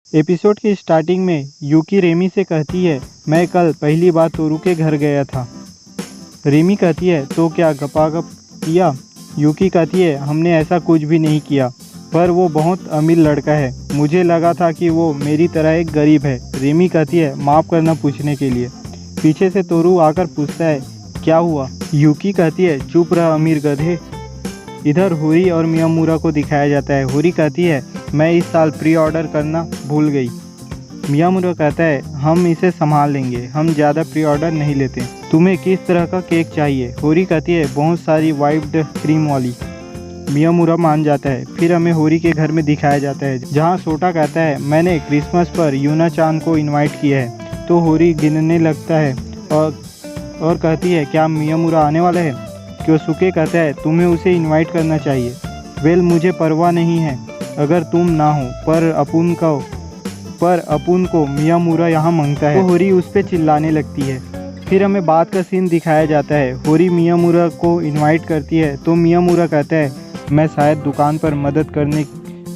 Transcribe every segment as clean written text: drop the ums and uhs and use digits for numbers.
Episode की starting में यूकी ramie से कहती है, मैं कल पहली बार तोरू के घर गया था। रेमी कहती है, तो क्या गपागप किया? यूकी कहती है, हमने ऐसा कुछ भी नहीं किया, पर वो बहुत अमीर लड़का है। मुझे लगा था कि वो मेरी तरह एक गरीब है। रेमी कहती है, माफ़ करना पूछने के लिए। पीछे से तोरू आकर पूछता है, क्या हुआ? यूकी कहती है, चुप रह अमीर गधे। इधर होरी और मियामुरा को दिखाया जाता है। होरी कहती है, मैं इस साल प्री ऑर्डर करना भूल गई। मियामुरा कहता है, हम इसे संभाल लेंगे, हम ज़्यादा प्री ऑर्डर नहीं लेते। तुम्हें किस तरह का केक चाहिए? होरी कहती है, बहुत सारी वाइप्ड क्रीम वाली। मियामुरा मान जाता है। फिर हमें होरी के घर में दिखाया जाता है, जहाँ सोटा कहता है, मैंने क्रिसमस पर यूना चान को इन्वाइट किया है। तो होरी गिनने लगता है और कहती है, क्या मियामुरा आने वाला है? क्योसुके कहता है, तुम्हें उसे इनवाइट करना चाहिए। वेल, मुझे परवाह नहीं है अगर तुम ना हो, पर अपुन को मियामुरा यहाँ मांगता है। तो होरी उस पर चिल्लाने लगती है। फिर हमें बात का सीन दिखाया जाता है। होरी मियामुरा को इनवाइट करती है तो मियामुरा कहता है, मैं शायद दुकान पर मदद करने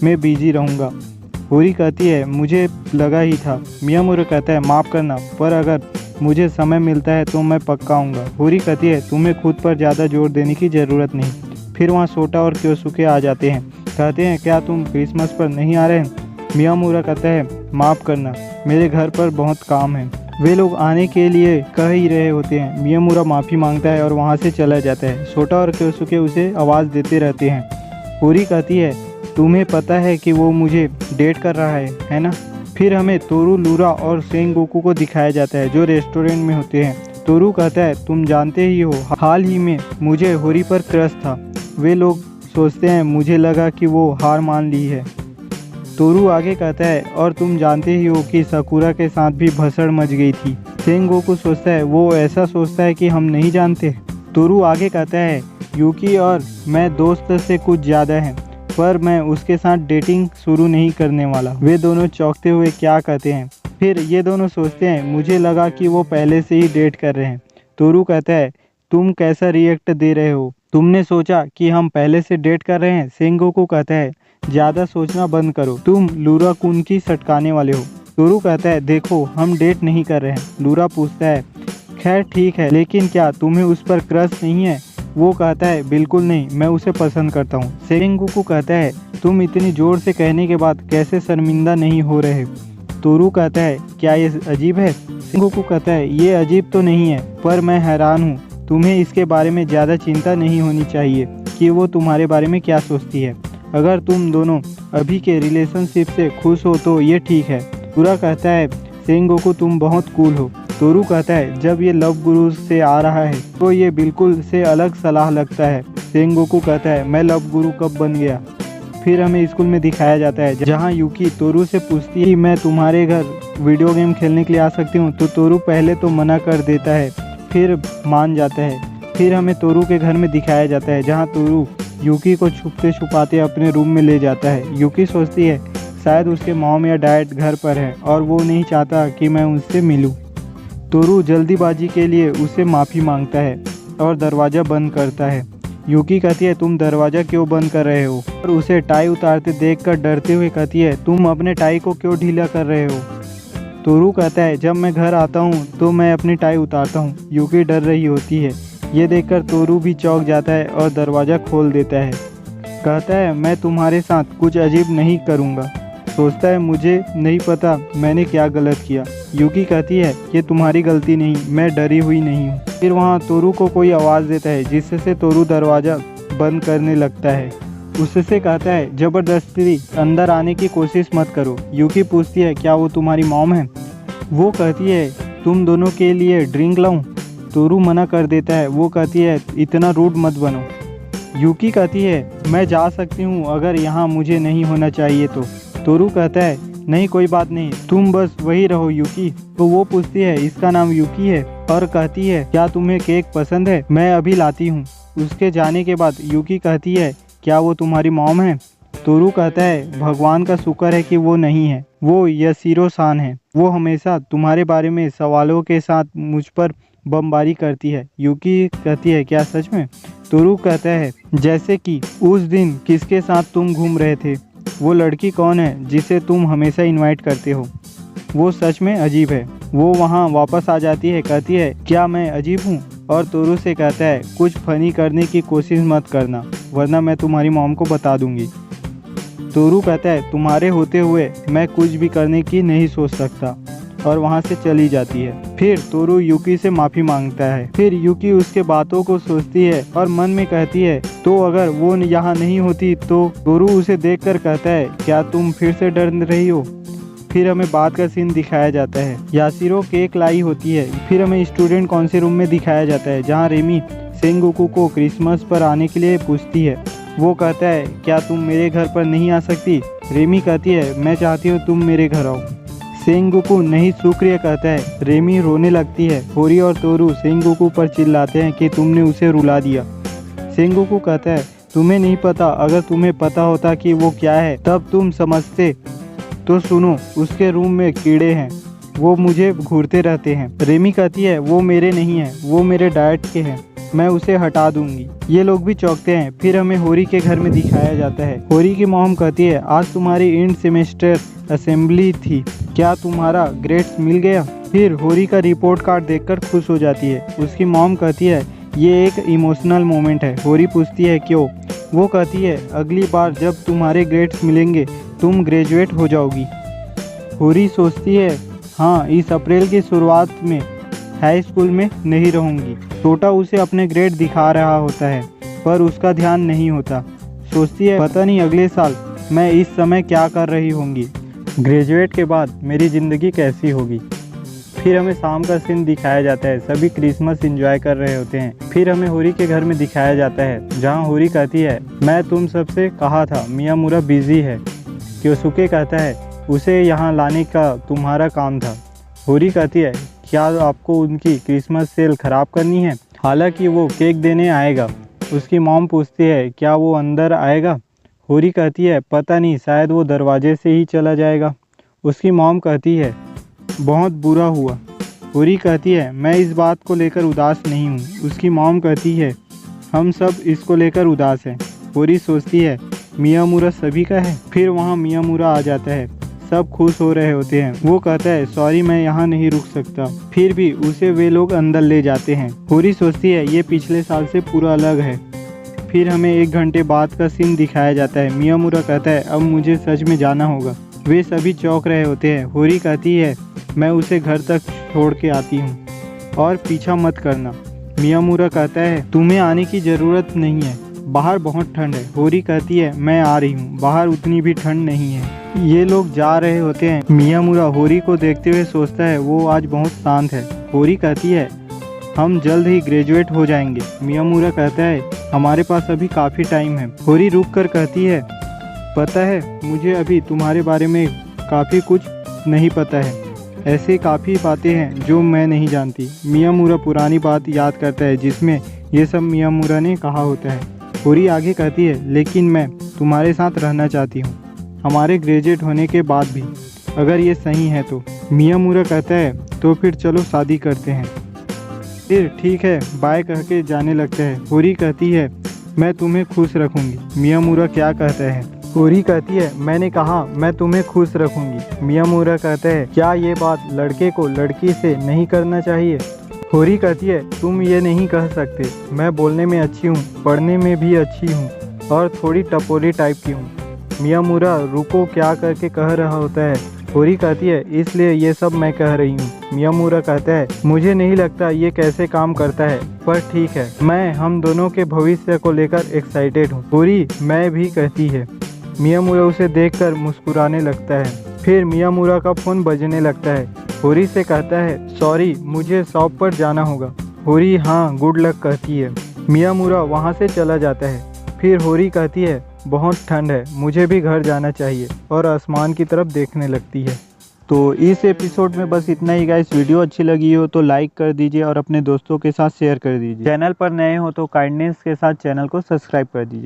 में बिजी रहूँगा। होरी कहती है, मुझे लगा ही था। मियामुरा कहता है, माफ़ करना, पर अगर मुझे समय मिलता है तो मैं पक्का आऊँगा। होरी कहती है, तुम्हें खुद पर ज़्यादा जोर देने की ज़रूरत नहीं। फिर वहाँ सोटा और क्योसुके आ जाते हैं। कहते हैं, क्या तुम क्रिसमस पर नहीं आ रहे हैं? मियामुरा कहता है, माफ़ करना, मेरे घर पर बहुत काम है। वे लोग आने के लिए कह ही रहे होते हैं। मियामुरा माफ़ी मांगता है और वहाँ से चला जाता है। सोटा और क्योसुके उसे आवाज़ देते रहते हैं। होरी कहती है, तुम्हें पता है कि वो मुझे डेट कर रहा है ना? फिर हमें तोरू, लूरा और सेंगोकू को दिखाया जाता है, जो रेस्टोरेंट में होते हैं। तोरू कहता है, तुम जानते ही हो, हाल ही में मुझे होरी पर क्रश था। वे लोग सोचते हैं मुझे लगा कि वो हार मान ली है। तोरू आगे कहता है, और तुम जानते ही हो कि साकुरा के साथ भी भसड़ मच गई थी। सेंगोकू सोचता है, वो ऐसा सोचता है कि हम नहीं जानते। तोरू आगे कहता है, यूकी और मैं दोस्त से कुछ ज़्यादा हैं, पर मैं उसके साथ डेटिंग शुरू नहीं करने वाला। वे दोनों चौंकते हुए क्या कहते हैं। फिर ये दोनों सोचते हैं, मुझे लगा कि वो पहले से ही डेट कर रहे हैं। तोरू कहता है, तुम कैसा रिएक्ट दे रहे हो? तुमने सोचा कि हम पहले से डेट कर रहे हैं? सेंगोकू कहता है, ज़्यादा सोचना बंद करो, तुम लूरा कुन की सटकाने वाले हो। तोरू कहता है, देखो हम डेट नहीं कर रहे हैं। लूरा पूछता है, खैर ठीक है, लेकिन क्या तुम्हें उस पर क्रश नहीं है? वो कहता है, बिल्कुल नहीं, मैं उसे पसंद करता हूँ। सेंगोकू कहता है, तुम इतनी ज़ोर से कहने के बाद कैसे शर्मिंदा नहीं हो रहे? तोरू कहता है, क्या ये अजीब है? सेंगोकू कहता है, ये अजीब तो नहीं है, पर मैं हैरान हूँ। तुम्हें इसके बारे में ज़्यादा चिंता नहीं होनी चाहिए कि वो तुम्हारे बारे में क्या सोचती है। अगर तुम दोनों अभी के रिलेशनशिप से खुश हो तो ये ठीक है। पूरा कहता है, सेंगोकू तुम बहुत कूल हो। तोरू कहता है, जब ये लव गुरु से आ रहा है तो ये बिल्कुल से अलग सलाह लगता है। सेंगोकू कहता है, मैं लव गुरु कब बन गया? फिर हमें स्कूल में दिखाया जाता है, जहाँ यूकी तोरू से पूछती है कि मैं तुम्हारे घर वीडियो गेम खेलने के लिए आ सकती हूँ। तो तोरू पहले तो मना कर देता है, फिर मान जाता है। फिर हमें तोरू के घर में दिखाया जाता है, जहाँ तोरू यूकी को छुपते छुपाते अपने रूम में ले जाता है। यूकी सोचती है, शायद उसके मॉम या डैड घर पर है और वो नहीं चाहता कि मैं उससे मिलूं। तोरू जल्दीबाजी के लिए उसे माफ़ी मांगता है और दरवाज़ा बंद करता है। यूकी कहती है, तुम दरवाज़ा क्यों बंद कर रहे हो? और उसे टाई उतारते देखकर डरते हुए कहती है, तुम अपने टाई को क्यों ढीला कर रहे हो? तोरू कहता है, जब मैं घर आता हूँ तो मैं अपनी टाई उतारता हूँ। यूकी डर रही होती है। ये देखकर तोरू भी चौंक जाता है और दरवाज़ा खोल देता है। कहता है, मैं तुम्हारे साथ कुछ अजीब नहीं करूँगा। सोचता है, मुझे नहीं पता मैंने क्या गलत किया। यूकी कहती है, ये तुम्हारी गलती नहीं, मैं डरी हुई नहीं हूँ। फिर वहाँ तोरू को कोई आवाज़ देता है, जिससे तोरू दरवाज़ा बंद करने लगता है। उससे कहता है, ज़बरदस्ती अंदर आने की कोशिश मत करो। यूकी पूछती है, क्या वो तुम्हारी मॉम है? वो कहती है, तुम दोनों के लिए ड्रिंक लाऊं? तोरू मना कर देता है। वो कहती है, इतना रूड मत बनो। यूकी कहती है, मैं जा सकती हूँ अगर यहाँ मुझे नहीं होना चाहिए तो। तोरू कहता है, नहीं कोई बात नहीं, तुम बस वही रहो यूकी। तो वो पूछती है, इसका नाम यूकी है? और कहती है, क्या तुम्हें केक पसंद है? मैं अभी लाती हूँ। उसके जाने के बाद यूकी कहती है, क्या वो तुम्हारी मॉम है? तोरू कहता है, भगवान का शुक्र है कि वो नहीं है, वो यशीरो सान है। वो हमेशा तुम्हारे बारे में सवालों के साथ मुझ पर बमबारी करती है। यूकी कहती है, क्या सच में? तोरू कहता है, जैसे कि उस दिन किसके साथ तुम घूम रहे थे? वो लड़की कौन है जिसे तुम हमेशा इनवाइट करते हो? वो सच में अजीब है। वो वहाँ वापस आ जाती है, कहती है क्या मैं अजीब हूँ? और तोरू से कहता है कुछ फनी करने की कोशिश मत करना वरना मैं तुम्हारी मॉम को बता दूंगी। तोरू कहता है तुम्हारे होते हुए मैं कुछ भी करने की नहीं सोच सकता और वहाँ से चली जाती है। फिर तोरू यूकी से माफ़ी मांगता है। फिर यूकी उसके बातों को सोचती है और मन में कहती है तो अगर वो यहाँ नहीं होती तो। तोरू उसे देखकर कहता है क्या तुम फिर से डर रही हो? फिर हमें बाद का सीन दिखाया जाता है। यासिरो केक लाई होती है। फिर हमें स्टूडेंट कौंसिल रूम में दिखाया जाता है जहाँ रेमी सेंगोकू को क्रिसमस पर आने के लिए पूछती है। वो कहता है क्या तुम मेरे घर पर नहीं आ सकती? रेमी कहती है मैं चाहती हूँ तुम मेरे घर आओ। सेंगोकू नहीं शुक्रिया कहता है। रेमी रोने लगती है। होरी और तोरू सेंगोकू पर चिल्लाते हैं कि तुमने उसे रुला दिया। सेंगोकू कहता है तुम्हें नहीं पता, अगर तुम्हें पता होता कि वो क्या है तब तुम समझते। तो सुनो, उसके रूम में कीड़े हैं, वो मुझे घूरते रहते हैं। रेमी कहती है वो मेरे नहीं हैं, वो मेरे डैड के हैं, मैं उसे हटा दूंगी। ये लोग भी चौंकते हैं। फिर हमें होरी के घर में दिखाया जाता है। होरी की मॉम कहती है आज तुम्हारी एंड सेमेस्टर असेंबली थी, क्या तुम्हारा ग्रेड्स मिल गया? फिर होरी का रिपोर्ट कार्ड देखकर खुश हो जाती है। उसकी मॉम कहती है ये एक इमोशनल मोमेंट है। होरी पूछती है क्यों? वो कहती है अगली बार जब तुम्हारे ग्रेड्स मिलेंगे तुम ग्रेजुएट हो जाओगी। होरी सोचती है हाँ इस अप्रैल की शुरुआत में हाई स्कूल में नहीं रहूँगी। टोटा उसे अपने ग्रेड दिखा रहा होता है पर उसका ध्यान नहीं होता। सोचती है पता नहीं अगले साल मैं इस समय क्या कर रही होंगी, ग्रेजुएट के बाद मेरी ज़िंदगी कैसी होगी। फिर हमें शाम का सीन दिखाया जाता है। सभी क्रिसमस एंजॉय कर रहे होते हैं। फिर हमें होरी के घर में दिखाया जाता है जहां होरी कहती है मैं तुम सबसे कहा था मियामुरा बिजी है। क्योसुके कहता है उसे यहाँ लाने का तुम्हारा काम था। होरी कहती है क्या आपको उनकी क्रिसमस सेल ख़राब करनी है? हालांकि वो केक देने आएगा। उसकी मॉम पूछती है क्या वो अंदर आएगा? होरी कहती है पता नहीं, शायद वो दरवाजे से ही चला जाएगा। उसकी मॉम कहती है बहुत बुरा हुआ। होरी कहती है मैं इस बात को लेकर उदास नहीं हूँ। उसकी मॉम कहती है हम सब इसको लेकर उदास हैं। होरी सोचती है मियामुरा सभी का है। फिर वहाँ मियामुरा आ जाता है। सब खुश हो रहे होते हैं। वो कहता है सॉरी मैं यहाँ नहीं रुक सकता। फिर भी उसे वे लोग अंदर ले जाते हैं। होरी सोचती है ये पिछले साल से पूरा अलग है। फिर हमें 1 घंटे बाद का सीन दिखाया जाता है। मियामुरा कहता है अब मुझे सच में जाना होगा। वे सभी चौंक रहे होते हैं। होरी कहती है मैं उसे घर तक छोड़ के आती हूँ और पीछा मत करना। मियामुरा कहता है तुम्हें आने की ज़रूरत नहीं है, बाहर बहुत ठंड है। होरी कहती है मैं आ रही हूँ, बाहर उतनी भी ठंड नहीं है। ये लोग जा रहे होते हैं। मियामुरा होरी को देखते हुए सोचता है वो आज बहुत शांत है। होरी कहती है हम जल्द ही ग्रेजुएट हो जाएंगे। मियामुरा कहता है हमारे पास अभी काफ़ी टाइम है। होरी रुक कर कहती है पता है मुझे अभी तुम्हारे बारे में काफ़ी कुछ नहीं पता है, ऐसे काफ़ी बातें हैं जो मैं नहीं जानती। मियामुरा पुरानी बात याद करता है जिसमें ये सब मियामुरा ने कहा होता है। होरी आगे कहती है लेकिन मैं तुम्हारे साथ रहना चाहती हूँ हमारे ग्रेजुएट होने के बाद भी, अगर ये सही है तो। मियामुरा कहता है तो फिर चलो शादी करते हैं। फिर ठीक है बाय कह के जाने लगता है। होरी कहती है मैं तुम्हें खुश रखूँगी। मियामुरा क्या कहता है? होरी कहती है मैंने कहा मैं तुम्हें खुश रखूँगी। मियामुरा कहता है क्या ये बात लड़के को लड़की से नहीं करना चाहिए? होरी कहती है तुम ये नहीं कह सकते, मैं बोलने में अच्छी हूँ, पढ़ने में भी अच्छी हूँ और थोड़ी टपोरी टाइप की हूँ। मियामुरा रुको क्या करके कह रहा होता है। होरी कहती है इसलिए ये सब मैं कह रही हूँ। मियामुरा कहता है मुझे नहीं लगता ये कैसे काम करता है, पर ठीक है मैं हम दोनों के भविष्य को लेकर एक्साइटेड हूँ। होरी मैं भी कहती है। मियामुरा उसे देखकर मुस्कुराने लगता है। फिर मियामुरा का फ़ोन बजने लगता है। होरी से कहता है सॉरी मुझे शॉप पर जाना होगा। होरी हाँ गुड लक कहती है। मियामुरा वहाँ से चला जाता है। फिर होरी कहती है बहुत ठंड है, मुझे भी घर जाना चाहिए और आसमान की तरफ देखने लगती है। तो इस एपिसोड में बस इतना ही गाइस। वीडियो अच्छी लगी हो तो लाइक कर दीजिए और अपने दोस्तों के साथ शेयर कर दीजिए। चैनल पर नए हो तो काइंडनेस के साथ चैनल को सब्सक्राइब कर दीजिए।